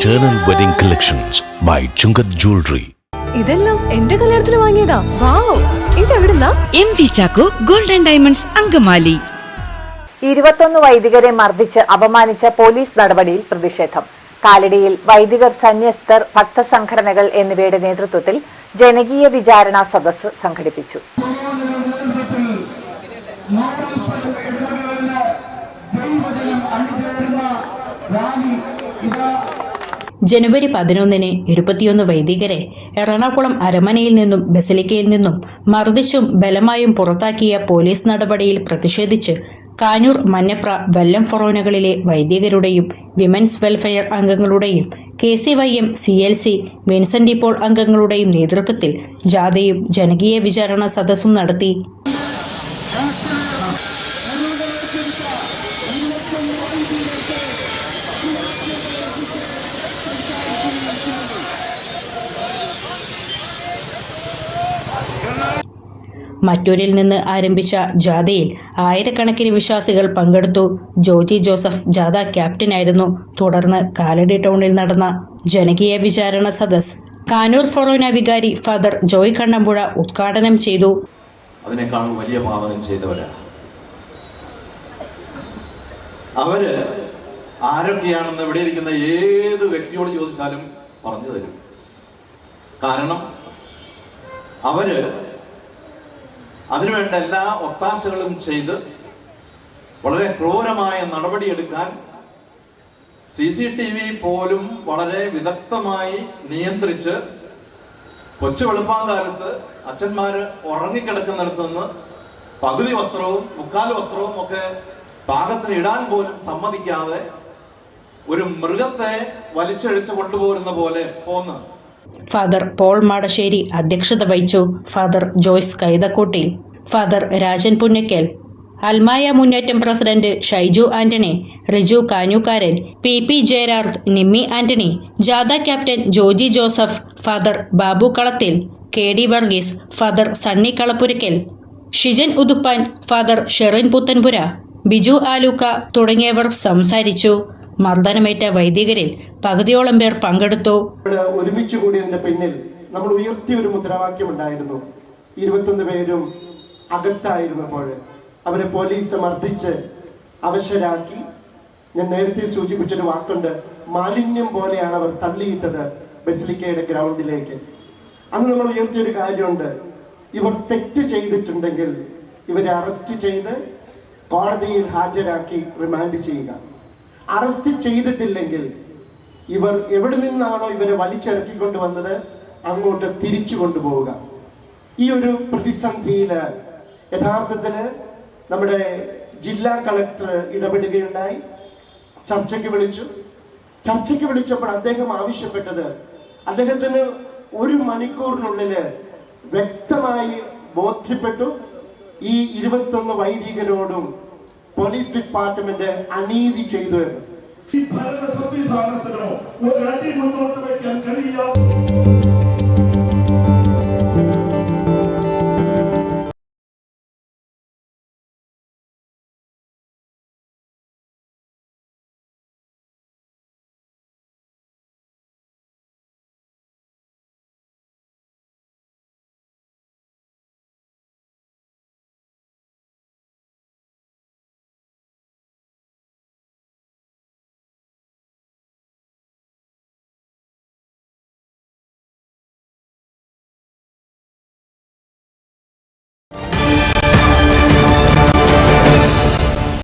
Eternal Wedding Collections by Chungat Jewelry. ഇതെല്ലാം എന്റെ കല്യാണത്തിന് വാങ്ങിയതാ. വാവ്, ഇതെവിടുന്നാ? MV Chacko golden diamonds Angamaly. 21 വൈദികരെ മർദ്ദിച്ച് അപമാനിച്ച പോലീസ് നടപടിയിൽ പ്രതിഷേധം. കാലടിയിൽ വൈദികർ, സന്യസ്തർ, ഭക്തസംഘടനകൾ എന്നിവയുടെ നേതൃത്വത്തിൽ ജനകീയ വിചാരണ സദസ്സ് സംഘടിപ്പിച്ചു. ജനുവരി 11-ന് 21 വൈദികരെ എറണാകുളം അരമനയിൽ നിന്നും ബസിലിക്കയിൽ നിന്നും മർദ്ദിച്ചും ബലമായും പുറത്താക്കിയ പോലീസ് നടപടിയിൽ പ്രതിഷേധിച്ച് കാഞ്ഞൂർ, മഞ്ഞപ്ര, വെല്ലം ഫൊറോനകളിലെ വൈദികരുടെയും വിമൻസ് വെൽഫെയർ അംഗങ്ങളുടെയും KCYM, CLC, വിൻസെന്റ് പോൾ അംഗങ്ങളുടെയും നേതൃത്വത്തിൽ ജാഥയും ജനകീയ വിചാരണ സദസ്സും നടത്തി. മറ്റൂരിൽ നിന്ന് ആരംഭിച്ച ജാഥയിൽ ആയിരക്കണക്കിന് വിശ്വാസികൾ പങ്കെടുത്തു. ജോജി ജോസഫ് ജാഥ ക്യാപ്റ്റനായിരുന്നു. തുടർന്ന് കാലടി ടൗണിൽ നടന്ന ജനകീയ വിചാരണ സദസ് കാനൂർ ഫൊറോന വികാരി ഫാദർ ജോയ് കണ്ണമ്പുഴ ഉദ്ഘാടനം ചെയ്തു. അതിനേക്കാൾ വലിയ പാതകം ചെയ്തവരാണ് അവര്. ആരൊക്കെയാണെന്ന് ഇവിടെ ഇരിക്കുന്ന ഏത് വ്യക്തിയോട് ചോദിച്ചാലും പറഞ്ഞു തരും. കാരണം അവര് അതിനുവേണ്ട എല്ലാ ഒത്താശകളും ചെയ്ത് വളരെ ക്രൂരമായ നടപടിയെടുക്കാൻ CCTV പോലും വളരെ വിദഗ്ധമായി നിയന്ത്രിച്ച് കൊച്ചു വെളുപ്പാങ്കാലത്ത് അച്ഛന്മാര് ഉറങ്ങിക്കിടക്കുന്നിടത്ത് നിന്ന് പകുതി വസ്ത്രവും മുക്കാൽ വസ്ത്രവും ഒക്കെ പാകത്തിന് ഇടാൻ പോലും സമ്മതിക്കാതെ ഒരു മൃഗത്തെ വലിച്ചഴിച്ച് കൊണ്ടുപോരുന്ന പോലെ പോന്ന്. ഫാദർ പോൾ മാടശ്ശേരി അധ്യക്ഷത വഹിച്ചു. Father Joyce Kaithakottil, father Rajan Punnakkal, അൽമായ മുന്നേറ്റം president Shaiju Antony, Riju Kanjookkaran, PP Jayaraj, Nimmi Antony, ജാഥ captain Joji Joseph, father Babu Kalathil, KD Varghese, father Sunny Kalappurackal, Shijan Uthuppan, father Sherin Puthenpura, Biju Aluka തുടങ്ങിയവർ സംസാരിച്ചു. മർദ്ദനമേറ്റ വൈദികരിൽ പകുതിയോളം പേർ പങ്കെടുത്തു. ഒരുമിച്ച് കൂടിയതിന്റെ പിന്നിൽ നമ്മൾ ഉയർത്തിയ ഒരു മുദ്രാവാക്യം ഉണ്ടായിരുന്നു. 21 പേരും അകത്തായിരുന്നപ്പോൾ അവരെ പോലീസ് മർദ്ദിച്ച് അവശരാക്കി. ഞാൻ നേരത്തെ സൂചിപ്പിച്ചൊരു വാക്കുണ്ട്, മാലിന്യം പോലെയാണ് അവർ തള്ളിയിട്ടത് ബസിലിക്കയുടെ ഗ്രൗണ്ടിലേക്ക്. അന്ന് നമ്മൾ ഉയർത്തിയൊരു കാര്യമുണ്ട്, ഇവർ തെറ്റ് ചെയ്തിട്ടുണ്ടെങ്കിൽ ഇവരെ അറസ്റ്റ് ചെയ്ത് കോടതിയിൽ ഹാജരാക്കി റിമാൻഡ് ചെയ്യുക. അറസ്റ്റ് ചെയ്തിട്ടില്ലെങ്കിൽ ഇവർ എവിടെ നിന്നാണോ ഇവരെ വലിച്ചിറക്കിക്കൊണ്ട് വന്നത് അങ്ങോട്ട് തിരിച്ചു കൊണ്ടുപോവുക. ഈ ഒരു പ്രതിസന്ധിയിൽ യഥാർത്ഥത്തില് നമ്മുടെ ജില്ലാ കളക്ടർ ഇടപെടുകയുണ്ടായി. ചർച്ചയ്ക്ക് വിളിച്ചപ്പോൾ അദ്ദേഹം ആവശ്യപ്പെട്ടത്, അദ്ദേഹത്തിന് 1 മണിക്കൂറിനുള്ളിൽ വ്യക്തമായി ബോധ്യപ്പെട്ടു ഈ 21 വൈദികരോടും പോലീസ് ഡിപ്പാർട്ട്മെന്റ് അനീതി ചെയ്തു എന്ന്.